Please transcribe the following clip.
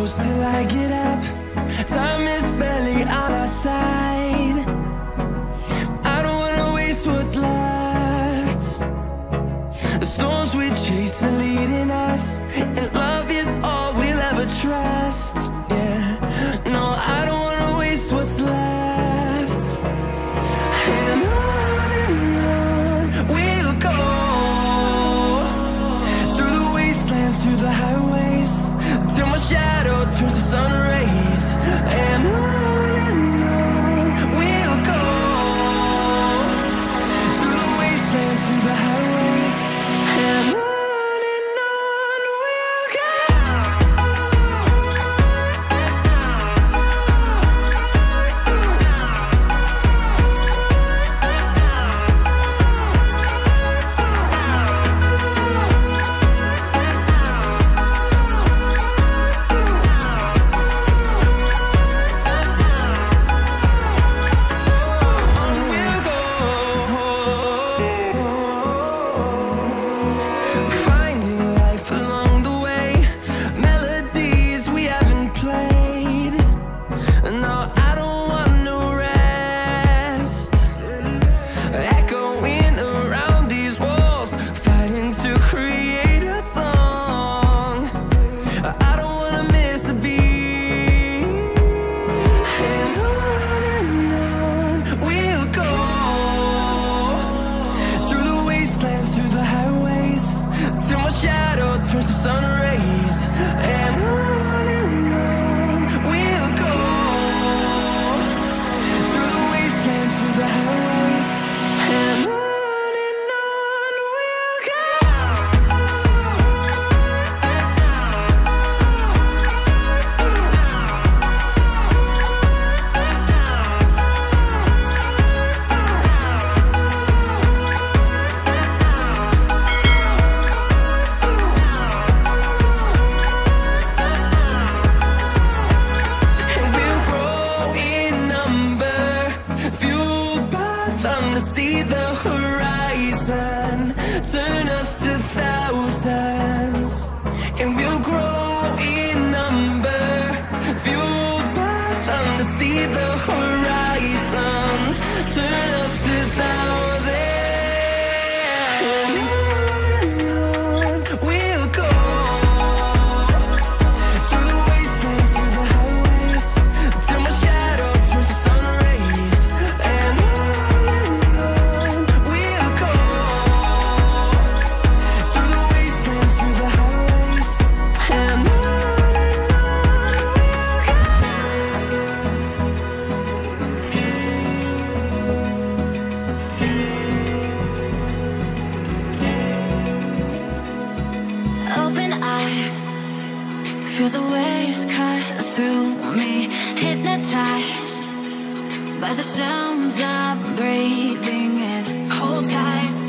close till I get up. Time is barely on our side. I don't wanna waste what's left. The storms we chase are leading us, and love is all we'll ever trust. Yeah, no, I don't wanna waste what's left. And on we'll go, through the wastelands, through the highways, till my shadow turns to sun rays. And on we'll go, through the wastelands, through the highways, and on we'll go. Shadow turns to sun rays, and on we'll go, through the wastelands, through the highways, and on we'll go. See the horizon turn us to thousands, and we'll grow in number, fueled by them to see the horizon turn us to thousands. And on we'll go, through the wastelands, through the highways, till my shadow turns to sun rays. And feel the waves cut through me, hypnotized by the sounds I'm breathing in. Hold tight.